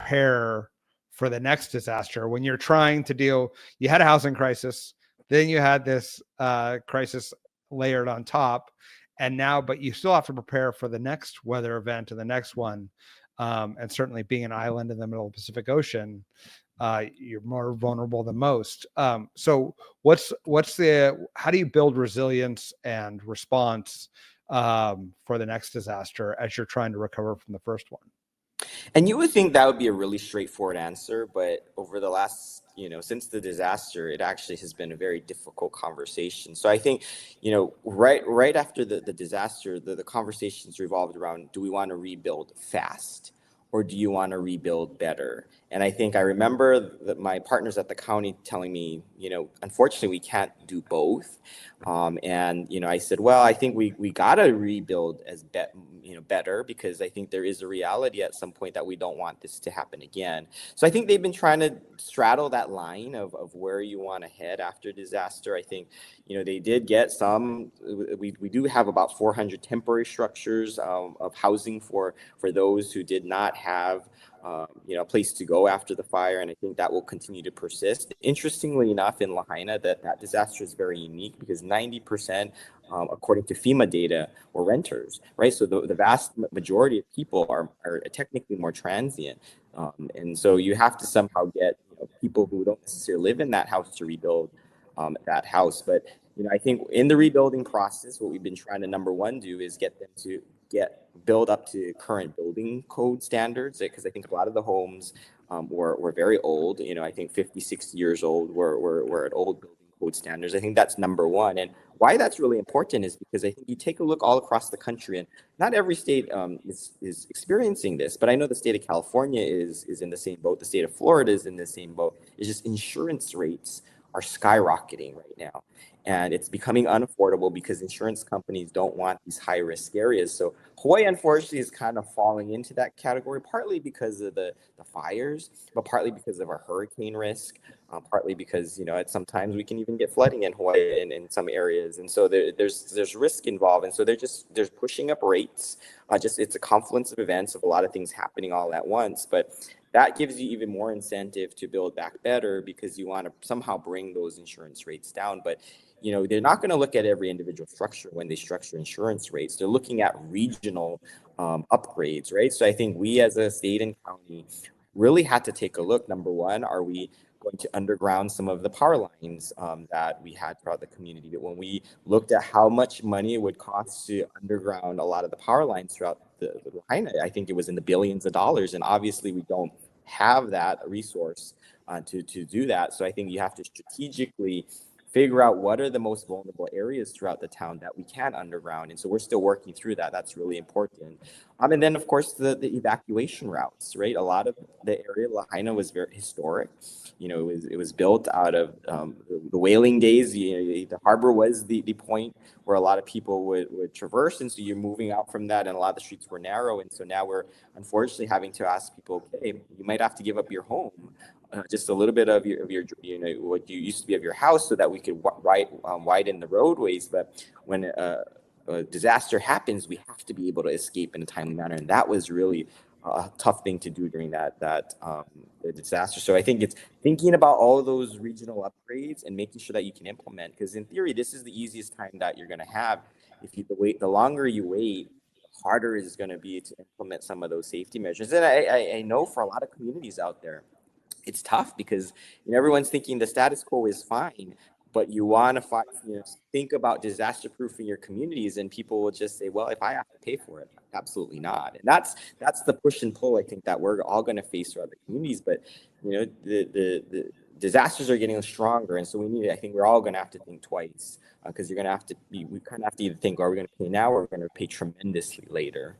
prepare for the next disaster when you're trying to deal? You had a housing crisis, then you had this crisis layered on top, and now, but you still have to prepare for the next weather event and the next one. And certainly being an island in the middle of the Pacific Ocean, you're more vulnerable than most. So how do you build resilience and response for the next disaster as you're trying to recover from the first one? And you would think that would be a really straightforward answer, but over the last, since the disaster, it actually has been a very difficult conversation. So I think, right after the disaster, the conversations revolved around, do we want to rebuild fast? Or do you want to rebuild better? And I think I remember that my partners at the county telling me, unfortunately, we can't do both. I said, well, I think we got to rebuild as better, because I think there is a reality at some point that we don't want this to happen again. So I think they've been trying to straddle that line of where you want to head after disaster. I think, they did get some, we do have about 400 temporary structures of housing for those who did not have a place to go after the fire, and I think that will continue to persist. Interestingly enough, in Lahaina, that disaster is very unique because 90%, according to FEMA data, were renters, right? So the vast majority of people are technically more transient, and so you have to somehow get people who don't necessarily live in that house to rebuild that house. But I think in the rebuilding process, what we've been trying to, number one, do is get them to build up to current building code standards, because I think a lot of the homes were very old. I think 50, 60 years old were at old building code standards. I think that's number one. And why that's really important is because I think you take a look all across the country, and not every state is experiencing this, but I know the state of California is in the same boat. The state of Florida is in the same boat. It's just insurance rates are skyrocketing right now. And it's becoming unaffordable because insurance companies don't want these high-risk areas. So Hawaii, unfortunately, is kind of falling into that category, partly because of the fires, but partly because of our hurricane risk, partly because, sometimes we can even get flooding in Hawaii in some areas. And so there's risk involved. And so they're pushing up rates. It's a confluence of events of a lot of things happening all at once. But that gives you even more incentive to build back better, because you want to somehow bring those insurance rates down. But they're not going to look at every individual structure when they structure insurance rates. They're looking at regional upgrades, right? So I think we as a state and county really had to take a look. Number one, are we going to underground some of the power lines that we had throughout the community? But when we looked at how much money it would cost to underground a lot of the power lines throughout the Lahaina, I think it was in the billions of dollars. And obviously we don't have that resource to do that. So I think you have to strategically figure out what are the most vulnerable areas throughout the town that we can underground. And so we're still working through that. That's really important. And then, of course, the evacuation routes, right? A lot of the area of Lahaina was very historic. It was built out of the whaling days. The harbor was the point where a lot of people would traverse. And so you're moving out from that, and a lot of the streets were narrow. And so now we're unfortunately having to ask people, okay, you might have to give up your home. Just a little bit of your what you used to be of your house, so that we could widen the roadways. But when a disaster happens, we have to be able to escape in a timely manner, and that was really a tough thing to do during that disaster. So I think it's thinking about all of those regional upgrades and making sure that you can implement, because in theory, this is the easiest time that you're going to have. If you wait, the longer you wait, the harder it is going to be to implement some of those safety measures. And I know for a lot of communities out there, it's tough because everyone's thinking the status quo is fine, but you want to think about disaster proofing your communities, and people will just say, well, if I have to pay for it, absolutely not. And that's the push and pull I think that we're all going to face throughout the communities. But the disasters are getting stronger, and so I think we're all going to have to think twice, because we kind of have to either think, are we going to pay now, or are we going to pay tremendously later?